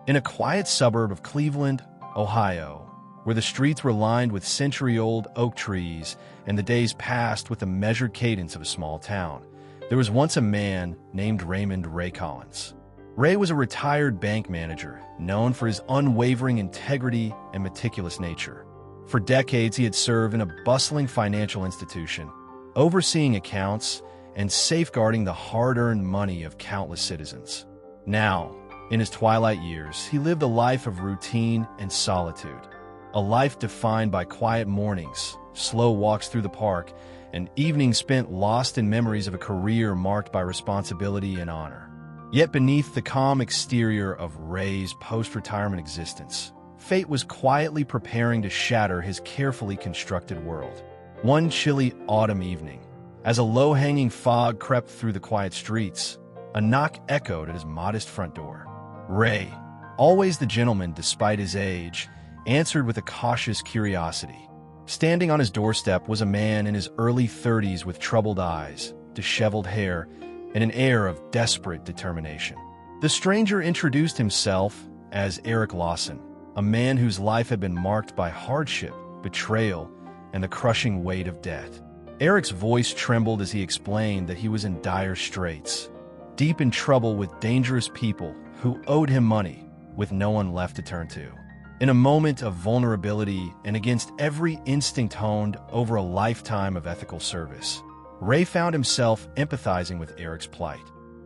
In a quiet suburb of Cleveland, Ohio, where the streets were lined with century-old oak trees and the days passed with the measured cadence of a small town, there was once a man named Raymond Ray Collins. Ray was a retired bank manager, known for his unwavering integrity and meticulous nature. For decades, he had served in a bustling financial institution, overseeing accounts and safeguarding the hard-earned money of countless citizens. Now, in his twilight years, he lived a life of routine and solitude, a life defined by quiet mornings, slow walks through the park, and evenings spent lost in memories of a career marked by responsibility and honor. Yet beneath the calm exterior of Ray's post-retirement existence, fate was quietly preparing to shatter his carefully constructed world. One chilly autumn evening, as a low-hanging fog crept through the quiet streets, a knock echoed at his modest front door. Ray, always the gentleman despite his age, answered with a cautious curiosity. Standing on his doorstep was a man in his early 30s with troubled eyes, disheveled hair, and an air of desperate determination. The stranger introduced himself as Eric Lawson, a man whose life had been marked by hardship, betrayal, and the crushing weight of debt. Eric's voice trembled as he explained that he was in dire straits, deep in trouble with dangerous people who owed him money, with no one left to turn to. In a moment of vulnerability and against every instinct honed over a lifetime of ethical service, Ray found himself empathizing with Eric's plight.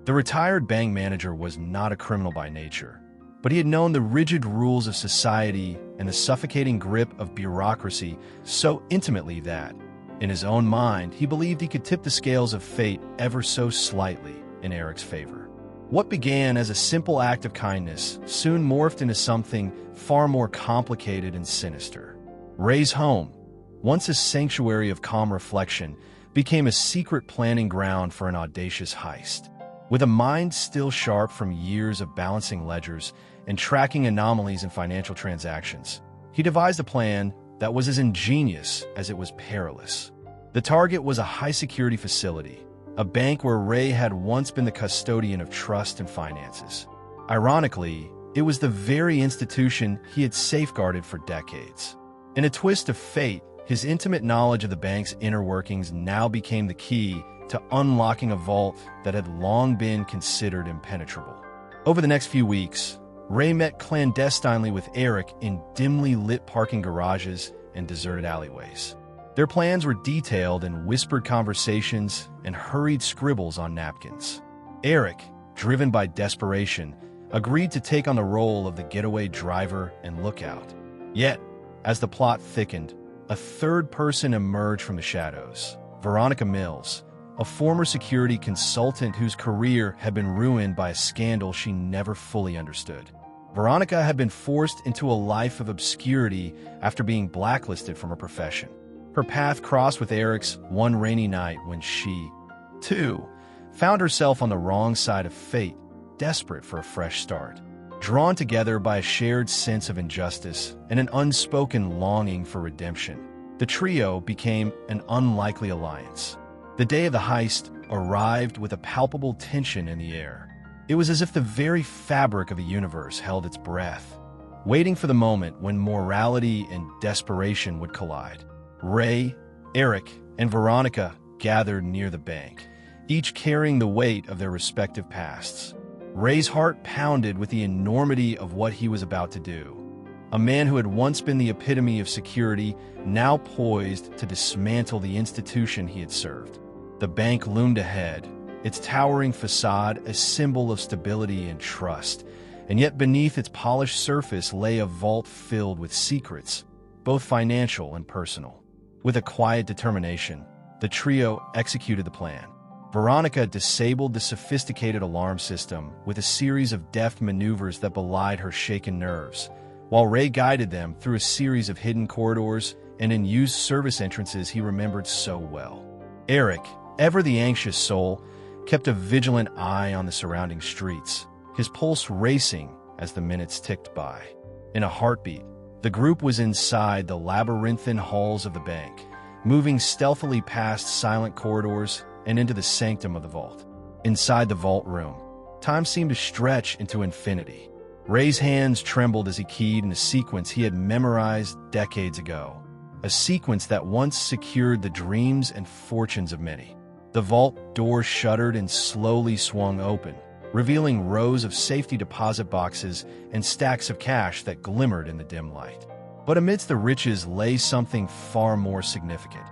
The retired bank manager was not a criminal by nature, but he had known the rigid rules of society and the suffocating grip of bureaucracy so intimately that, in his own mind, he believed he could tip the scales of fate ever so slightly in Eric's favor. What began as a simple act of kindness soon morphed into something far more complicated and sinister. Ray's home, once a sanctuary of calm reflection, became a secret planning ground for an audacious heist. With a mind still sharp from years of balancing ledgers and tracking anomalies in financial transactions, he devised a plan that was as ingenious as it was perilous. The target was a high-security facility, a bank where Ray had once been the custodian of trust and finances. Ironically, it was the very institution he had safeguarded for decades. In a twist of fate, his intimate knowledge of the bank's inner workings now became the key to unlocking a vault that had long been considered impenetrable. Over the next few weeks, Ray met clandestinely with Eric in dimly lit parking garages and deserted alleyways. Their plans were detailed in whispered conversations and hurried scribbles on napkins. Eric, driven by desperation, agreed to take on the role of the getaway driver and lookout. Yet, as the plot thickened, a third person emerged from the shadows. Veronica Mills, a former security consultant whose career had been ruined by a scandal she never fully understood. Veronica had been forced into a life of obscurity after being blacklisted from her profession. Her path crossed with Eric's one rainy night when she, too, found herself on the wrong side of fate, desperate for a fresh start. Drawn together by a shared sense of injustice and an unspoken longing for redemption, the trio became an unlikely alliance. The day of the heist arrived with a palpable tension in the air. It was as if the very fabric of the universe held its breath, waiting for the moment when morality and desperation would collide. Ray, Eric, and Veronica gathered near the bank, each carrying the weight of their respective pasts. Ray's heart pounded with the enormity of what he was about to do. A man who had once been the epitome of security, now poised to dismantle the institution he had served. The bank loomed ahead, its towering facade a symbol of stability and trust, and yet beneath its polished surface lay a vault filled with secrets, both financial and personal. With a quiet determination, the trio executed the plan. Veronica disabled the sophisticated alarm system with a series of deft maneuvers that belied her shaken nerves, while Ray guided them through a series of hidden corridors and unused service entrances he remembered so well. Eric, ever the anxious soul, kept a vigilant eye on the surrounding streets, his pulse racing as the minutes ticked by. In a heartbeat, the group was inside the labyrinthine halls of the bank, moving stealthily past silent corridors and into the sanctum of the vault. Inside the vault room, time seemed to stretch into infinity. Ray's hands trembled as he keyed in a sequence he had memorized decades ago, a sequence that once secured the dreams and fortunes of many. The vault door shuddered and slowly swung open, revealing rows of safety deposit boxes and stacks of cash that glimmered in the dim light. But amidst the riches lay something far more significant.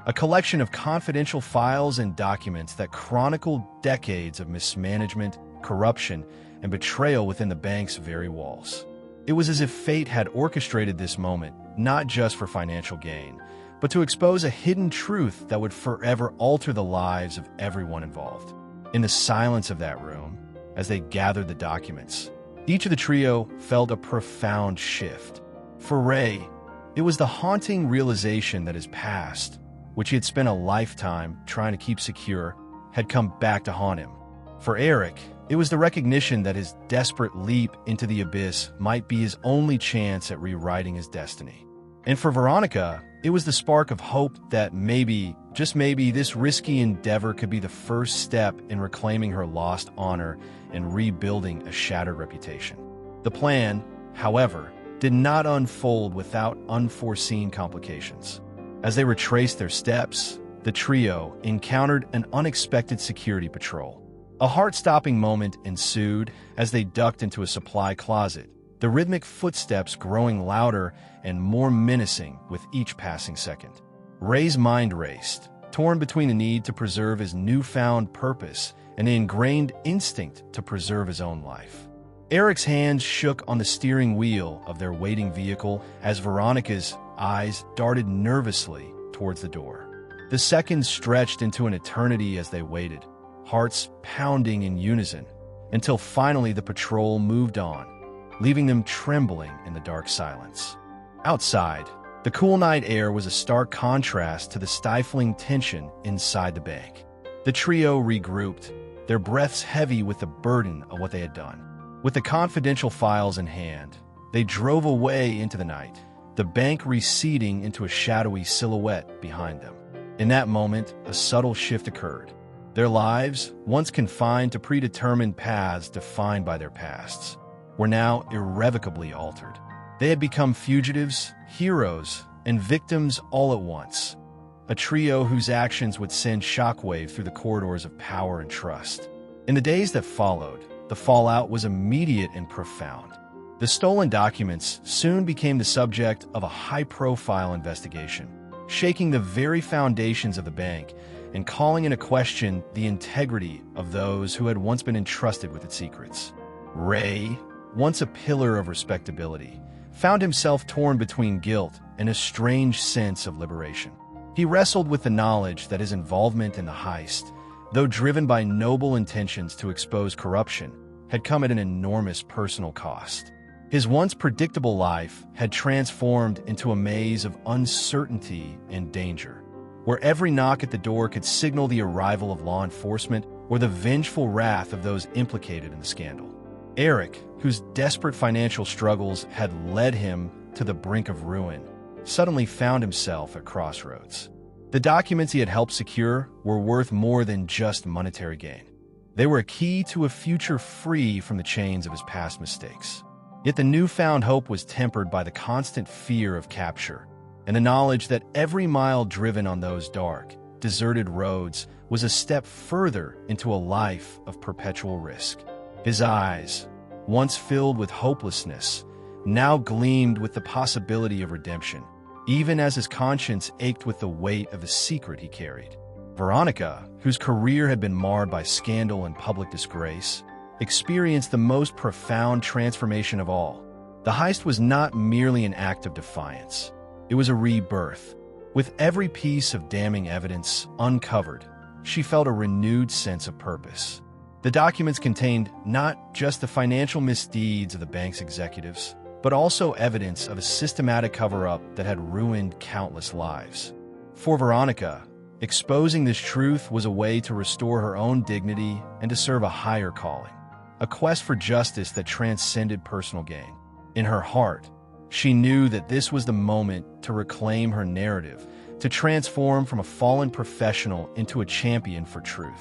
A collection of confidential files and documents that chronicled decades of mismanagement, corruption, and betrayal within the bank's very walls. It was as if fate had orchestrated this moment, not just for financial gain, but to expose a hidden truth that would forever alter the lives of everyone involved. In the silence of that room, as they gathered the documents, each of the trio felt a profound shift. For Ray, it was the haunting realization that his past, which he had spent a lifetime trying to keep secure, had come back to haunt him. For Eric, it was the recognition that his desperate leap into the abyss might be his only chance at rewriting his destiny. And for Veronica, it was the spark of hope that maybe, just maybe, this risky endeavor could be the first step in reclaiming her lost honor and rebuilding a shattered reputation. The plan, however, did not unfold without unforeseen complications. As they retraced their steps, the trio encountered an unexpected security patrol. A heart-stopping moment ensued as they ducked into a supply closet, the rhythmic footsteps growing louder and more menacing with each passing second. Ray's mind raced, torn between the need to preserve his newfound purpose and the ingrained instinct to preserve his own life. Eric's hands shook on the steering wheel of their waiting vehicle as Veronica's eyes darted nervously towards the door. The seconds stretched into an eternity as they waited, hearts pounding in unison, until finally the patrol moved on, leaving them trembling in the dark silence. Outside, the cool night air was a stark contrast to the stifling tension inside the bank. The trio regrouped, their breaths heavy with the burden of what they had done. With the confidential files in hand, they drove away into the night, the bank receding into a shadowy silhouette behind them. In that moment, a subtle shift occurred. Their lives, once confined to predetermined paths defined by their pasts, were now irrevocably altered. They had become fugitives, heroes, and victims all at once, a trio whose actions would send shockwave through the corridors of power and trust. In the days that followed, the fallout was immediate and profound. The stolen documents soon became the subject of a high-profile investigation, shaking the very foundations of the bank and calling into question the integrity of those who had once been entrusted with its secrets. Ray, once a pillar of respectability, found himself torn between guilt and a strange sense of liberation. He wrestled with the knowledge that his involvement in the heist, though driven by noble intentions to expose corruption, had come at an enormous personal cost. His once predictable life had transformed into a maze of uncertainty and danger, where every knock at the door could signal the arrival of law enforcement or the vengeful wrath of those implicated in the scandal. Eric, whose desperate financial struggles had led him to the brink of ruin, suddenly found himself at crossroads. The documents he had helped secure were worth more than just monetary gain. They were a key to a future free from the chains of his past mistakes. Yet the newfound hope was tempered by the constant fear of capture, and the knowledge that every mile driven on those dark, deserted roads was a step further into a life of perpetual risk. His eyes, once filled with hopelessness, now gleamed with the possibility of redemption, even as his conscience ached with the weight of the secret he carried. Veronica, whose career had been marred by scandal and public disgrace, experienced the most profound transformation of all. The heist was not merely an act of defiance. It was a rebirth. With every piece of damning evidence uncovered, she felt a renewed sense of purpose. The documents contained not just the financial misdeeds of the bank's executives, but also evidence of a systematic cover-up that had ruined countless lives. For Veronica, exposing this truth was a way to restore her own dignity and to serve a higher calling, a quest for justice that transcended personal gain. In her heart, she knew that this was the moment to reclaim her narrative, to transform from a fallen professional into a champion for truth.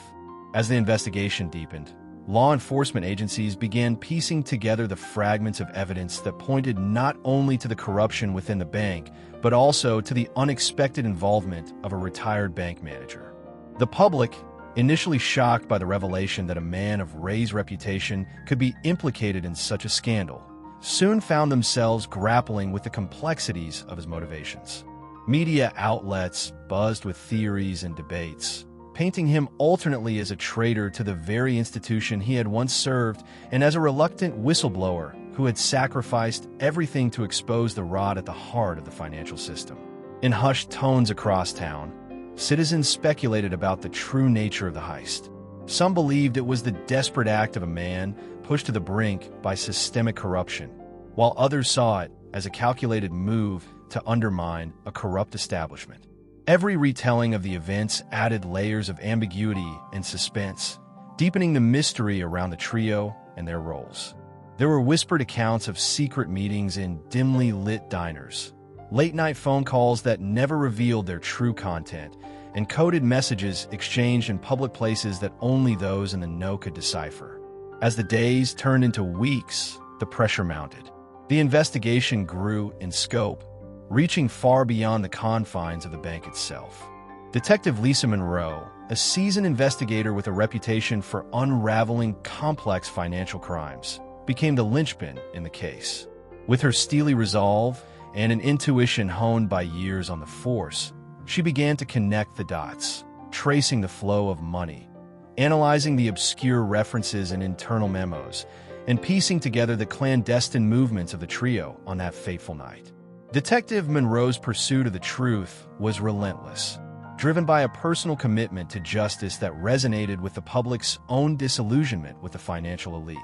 As the investigation deepened, law enforcement agencies began piecing together the fragments of evidence that pointed not only to the corruption within the bank, but also to the unexpected involvement of a retired bank manager. The public, initially shocked by the revelation that a man of Ray's reputation could be implicated in such a scandal, soon found themselves grappling with the complexities of his motivations. Media outlets buzzed with theories and debates, painting him alternately as a traitor to the very institution he had once served and as a reluctant whistleblower who had sacrificed everything to expose the rot at the heart of the financial system. In hushed tones across town, citizens speculated about the true nature of the heist. Some believed it was the desperate act of a man pushed to the brink by systemic corruption, while others saw it as a calculated move to undermine a corrupt establishment. Every retelling of the events added layers of ambiguity and suspense, deepening the mystery around the trio and their roles. There were whispered accounts of secret meetings in dimly lit diners, late-night phone calls that never revealed their true content, and coded messages exchanged in public places that only those in the know could decipher. As the days turned into weeks, the pressure mounted. The investigation grew in scope, reaching far beyond the confines of the bank itself. Detective Lisa Monroe, a seasoned investigator with a reputation for unraveling complex financial crimes, became the linchpin in the case. With her steely resolve and an intuition honed by years on the force, she began to connect the dots, tracing the flow of money, analyzing the obscure references in internal memos, and piecing together the clandestine movements of the trio on that fateful night. Detective Monroe's pursuit of the truth was relentless, driven by a personal commitment to justice that resonated with the public's own disillusionment with the financial elite.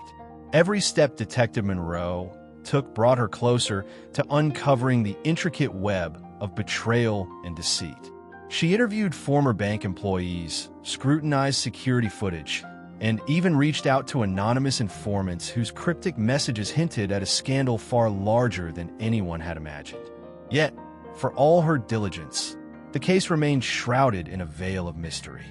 Every step Detective Monroe took brought her closer to uncovering the intricate web of betrayal and deceit. She interviewed former bank employees, scrutinized security footage, and even reached out to anonymous informants whose cryptic messages hinted at a scandal far larger than anyone had imagined. Yet, for all her diligence, the case remained shrouded in a veil of mystery.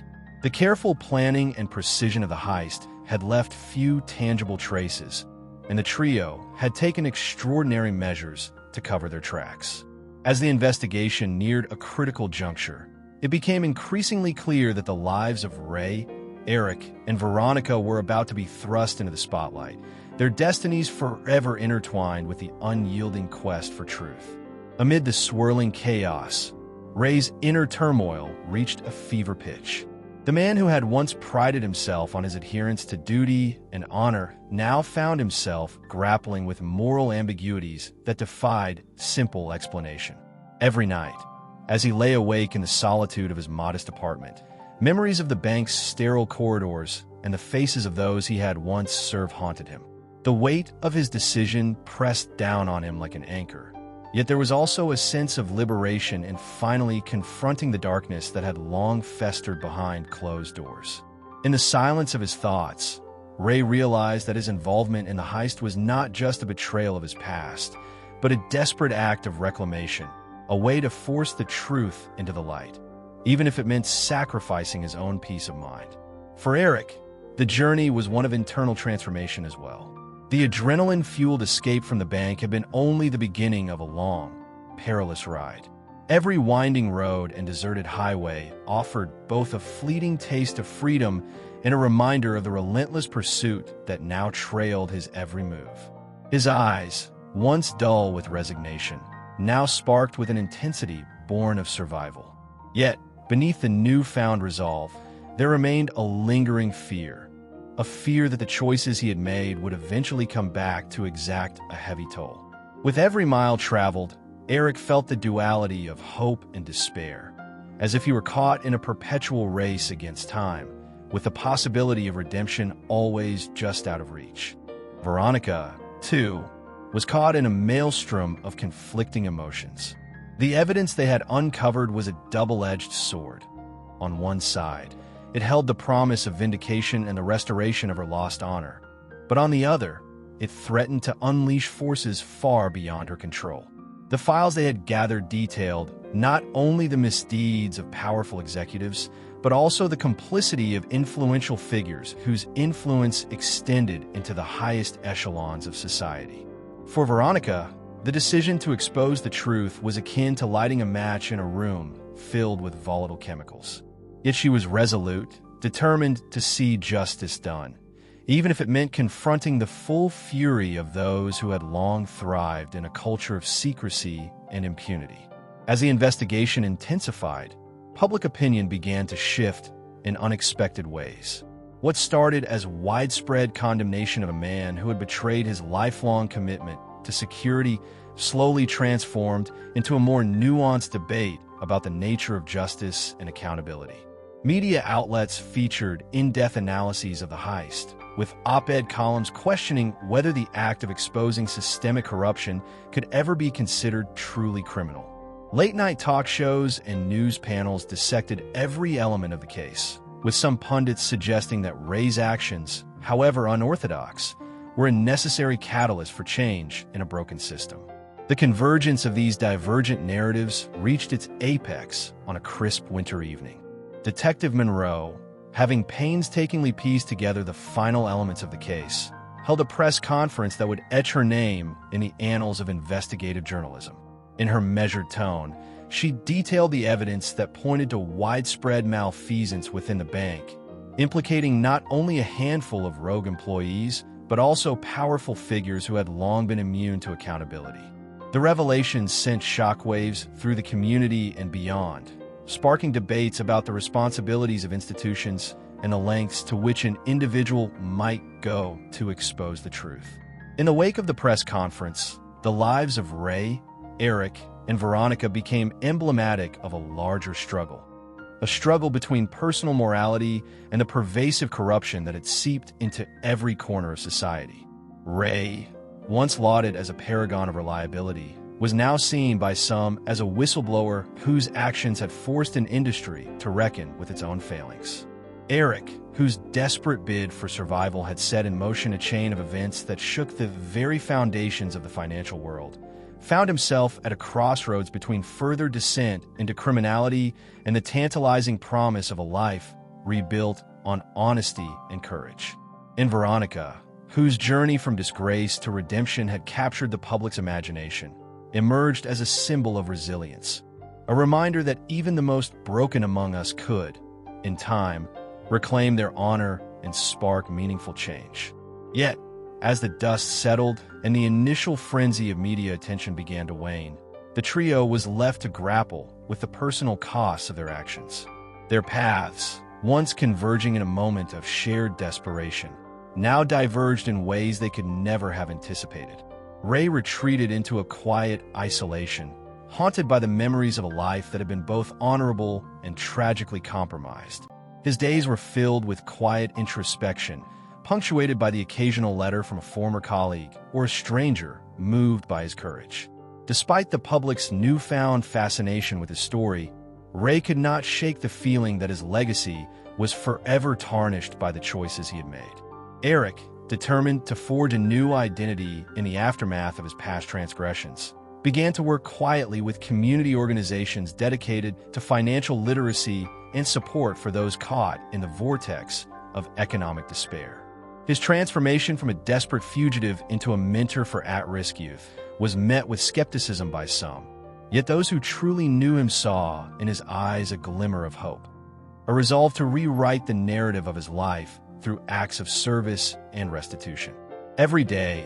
The careful planning and precision of the heist had left few tangible traces, and the trio had taken extraordinary measures to cover their tracks. As the investigation neared a critical juncture, it became increasingly clear that the lives of Ray, Eric, and Veronica were about to be thrust into the spotlight, their destinies forever intertwined with the unyielding quest for truth. Amid the swirling chaos, Ray's inner turmoil reached a fever pitch. The man who had once prided himself on his adherence to duty and honor now found himself grappling with moral ambiguities that defied simple explanation. Every night, as he lay awake in the solitude of his modest apartment, memories of the bank's sterile corridors and the faces of those he had once served haunted him. The weight of his decision pressed down on him like an anchor. Yet there was also a sense of liberation in finally confronting the darkness that had long festered behind closed doors. In the silence of his thoughts, Ray realized that his involvement in the heist was not just a betrayal of his past, but a desperate act of reclamation, a way to force the truth into the light, even if it meant sacrificing his own peace of mind. For Eric, the journey was one of internal transformation as well. The adrenaline-fueled escape from the bank had been only the beginning of a long, perilous ride. Every winding road and deserted highway offered both a fleeting taste of freedom and a reminder of the relentless pursuit that now trailed his every move. His eyes, once dull with resignation, now sparked with an intensity born of survival. Yet, beneath the newfound resolve, there remained a lingering fear, a fear that the choices he had made would eventually come back to exact a heavy toll. With every mile traveled, Eric felt the duality of hope and despair, as if he were caught in a perpetual race against time, with the possibility of redemption always just out of reach. Veronica, too, was caught in a maelstrom of conflicting emotions. The evidence they had uncovered was a double-edged sword. On one side, it held the promise of vindication and the restoration of her lost honor. But on the other, it threatened to unleash forces far beyond her control. The files they had gathered detailed not only the misdeeds of powerful executives, but also the complicity of influential figures whose influence extended into the highest echelons of society. For Veronica, the decision to expose the truth was akin to lighting a match in a room filled with volatile chemicals. Yet she was resolute, determined to see justice done, even if it meant confronting the full fury of those who had long thrived in a culture of secrecy and impunity. As the investigation intensified, public opinion began to shift in unexpected ways. What started as widespread condemnation of a man who had betrayed his lifelong commitment to security slowly transformed into a more nuanced debate about the nature of justice and accountability. Media outlets featured in-depth analyses of the heist, with op-ed columns questioning whether the act of exposing systemic corruption could ever be considered truly criminal. Late-night talk shows and news panels dissected every element of the case, with some pundits suggesting that Ray's actions, however unorthodox, were a necessary catalyst for change in a broken system. The convergence of these divergent narratives reached its apex on a crisp winter evening. Detective Monroe, having painstakingly pieced together the final elements of the case, held a press conference that would etch her name in the annals of investigative journalism. In her measured tone, she detailed the evidence that pointed to widespread malfeasance within the bank, implicating not only a handful of rogue employees, but also powerful figures who had long been immune to accountability. The revelations sent shockwaves through the community and beyond, sparking debates about the responsibilities of institutions and the lengths to which an individual might go to expose the truth. In the wake of the press conference, the lives of Ray, Eric, and Veronica became emblematic of a larger struggle. A struggle between personal morality and the pervasive corruption that had seeped into every corner of society. Ray, once lauded as a paragon of reliability, was now seen by some as a whistleblower whose actions had forced an industry to reckon with its own failings. Eric, whose desperate bid for survival had set in motion a chain of events that shook the very foundations of the financial world, found himself at a crossroads between further descent into criminality and the tantalizing promise of a life rebuilt on honesty and courage. In Veronica, whose journey from disgrace to redemption had captured the public's imagination, emerged as a symbol of resilience, a reminder that even the most broken among us could, in time, reclaim their honor and spark meaningful change. Yet, as the dust settled and the initial frenzy of media attention began to wane, the trio was left to grapple with the personal costs of their actions. Their paths, once converging in a moment of shared desperation, now diverged in ways they could never have anticipated. Ray retreated into a quiet isolation, haunted by the memories of a life that had been both honorable and tragically compromised. His days were filled with quiet introspection, punctuated by the occasional letter from a former colleague or a stranger moved by his courage. Despite the public's newfound fascination with his story, Ray could not shake the feeling that his legacy was forever tarnished by the choices he had made. Eric, determined to forge a new identity in the aftermath of his past transgressions, began to work quietly with community organizations dedicated to financial literacy and support for those caught in the vortex of economic despair. His transformation from a desperate fugitive into a mentor for at-risk youth was met with skepticism by some, yet those who truly knew him saw in his eyes a glimmer of hope, a resolve to rewrite the narrative of his life through acts of service and restitution. Every day,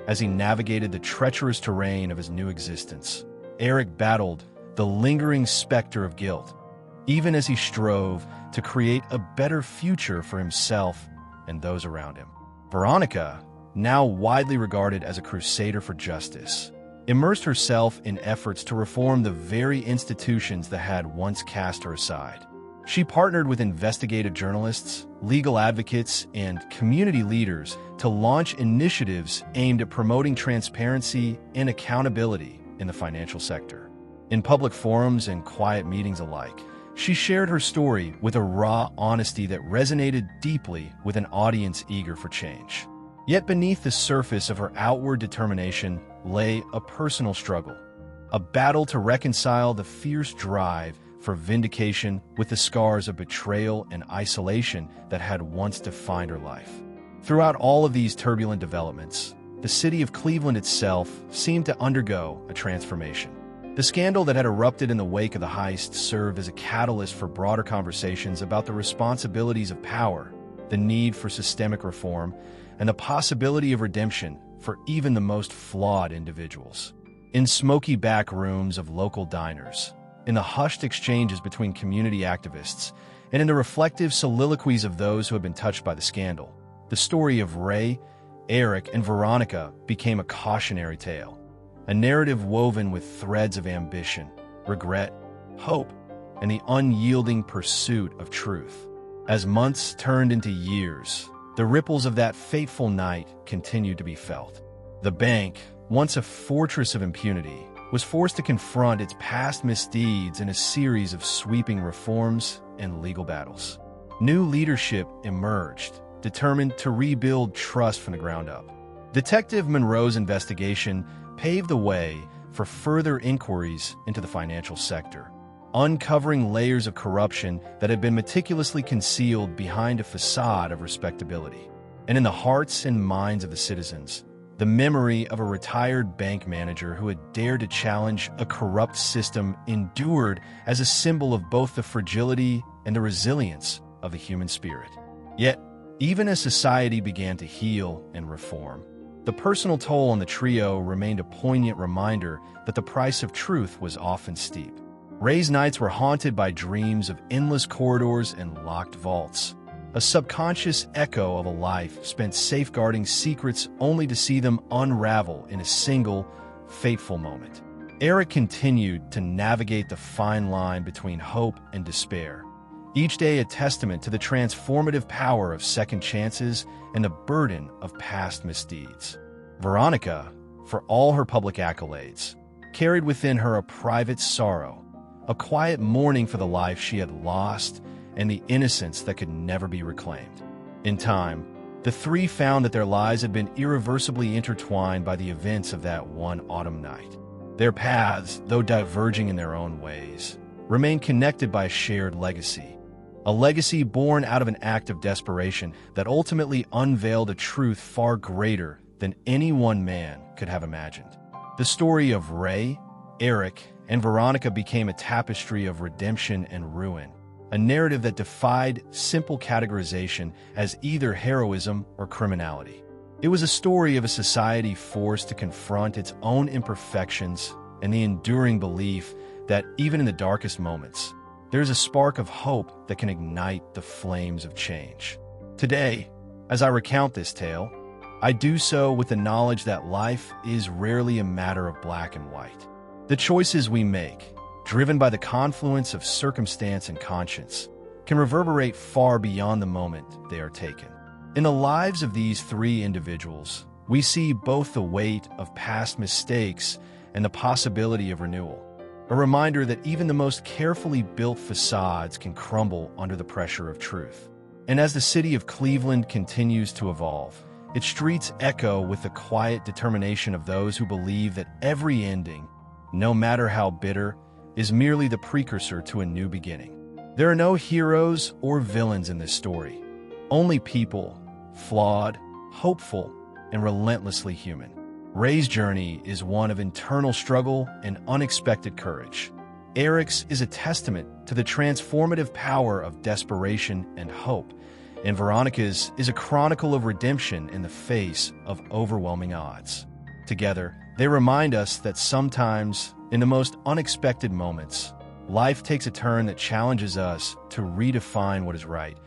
as he navigated the treacherous terrain of his new existence, Eric battled the lingering specter of guilt, even as he strove to create a better future for himself and those around him. Veronica, now widely regarded as a crusader for justice, immersed herself in efforts to reform the very institutions that had once cast her aside. She partnered with investigative journalists, legal advocates, and community leaders to launch initiatives aimed at promoting transparency and accountability in the financial sector. In public forums and quiet meetings alike, she shared her story with a raw honesty that resonated deeply with an audience eager for change. Yet beneath the surface of her outward determination lay a personal struggle, a battle to reconcile the fierce drive for vindication with the scars of betrayal and isolation that had once defined her life. Throughout all of these turbulent developments, the city of Cleveland itself seemed to undergo a transformation. The scandal that had erupted in the wake of the heist served as a catalyst for broader conversations about the responsibilities of power, the need for systemic reform, and the possibility of redemption for even the most flawed individuals. In smoky back rooms of local diners, in the hushed exchanges between community activists, and in the reflective soliloquies of those who had been touched by the scandal, the story of Ray, Eric, and Veronica became a cautionary tale, a narrative woven with threads of ambition, regret, hope, and the unyielding pursuit of truth. As months turned into years, the ripples of that fateful night continued to be felt. The bank, once a fortress of impunity, was forced to confront its past misdeeds in a series of sweeping reforms and legal battles. New leadership emerged, determined to rebuild trust from the ground up. Detective Monroe's investigation paved the way for further inquiries into the financial sector, uncovering layers of corruption that had been meticulously concealed behind a facade of respectability. And in the hearts and minds of the citizens, the memory of a retired bank manager who had dared to challenge a corrupt system endured as a symbol of both the fragility and the resilience of the human spirit. Yet, even as society began to heal and reform, the personal toll on the trio remained a poignant reminder that the price of truth was often steep. Ray's nights were haunted by dreams of endless corridors and locked vaults, a subconscious echo of a life spent safeguarding secrets only to see them unravel in a single, fateful moment. Eric continued to navigate the fine line between hope and despair, each day a testament to the transformative power of second chances and the burden of past misdeeds. Veronica, for all her public accolades, carried within her a private sorrow, a quiet mourning for the life she had lost and the innocence that could never be reclaimed. In time, the three found that their lives had been irreversibly intertwined by the events of that one autumn night. Their paths, though diverging in their own ways, remained connected by a shared legacy, a legacy born out of an act of desperation that ultimately unveiled a truth far greater than any one man could have imagined. The story of Ray, Eric, and Veronica became a tapestry of redemption and ruin, a narrative that defied simple categorization as either heroism or criminality. It was a story of a society forced to confront its own imperfections and the enduring belief that even in the darkest moments, there is a spark of hope that can ignite the flames of change. Today, as I recount this tale, I do so with the knowledge that life is rarely a matter of black and white. The choices we make, driven by the confluence of circumstance and conscience, can reverberate far beyond the moment they are taken. In the lives of these three individuals, we see both the weight of past mistakes and the possibility of renewal, a reminder that even the most carefully built facades can crumble under the pressure of truth. And as the city of Cleveland continues to evolve, its streets echo with the quiet determination of those who believe that every ending, no matter how bitter, is merely the precursor to a new beginning. There are no heroes or villains in this story, only people, flawed, hopeful, and relentlessly human. Ray's journey is one of internal struggle and unexpected courage. Eric's is a testament to the transformative power of desperation and hope, and Veronica's is a chronicle of redemption in the face of overwhelming odds. Together, they remind us that sometimes, in the most unexpected moments, life takes a turn that challenges us to redefine what is right,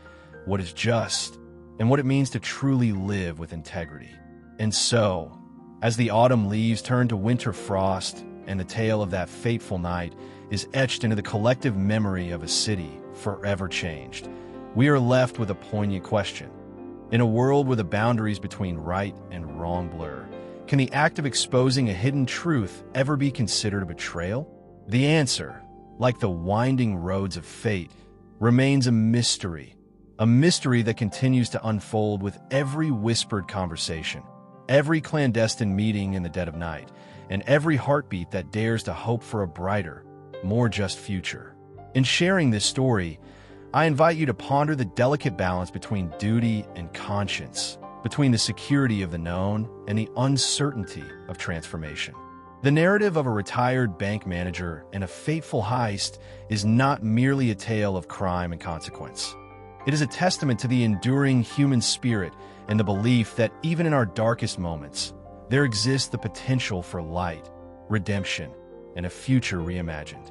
what is just, and what it means to truly live with integrity. And so, as the autumn leaves turn to winter frost and the tale of that fateful night is etched into the collective memory of a city forever changed, we are left with a poignant question. In a world where the boundaries between right and wrong blur, can the act of exposing a hidden truth ever be considered a betrayal? The answer, like the winding roads of fate, remains a mystery that continues to unfold with every whispered conversation, every clandestine meeting in the dead of night, and every heartbeat that dares to hope for a brighter, more just future. In sharing this story, I invite you to ponder the delicate balance between duty and conscience, between the security of the known and the uncertainty of transformation. The narrative of a retired bank manager and a fateful heist is not merely a tale of crime and consequence. It is a testament to the enduring human spirit and the belief that even in our darkest moments, there exists the potential for light, redemption, and a future reimagined.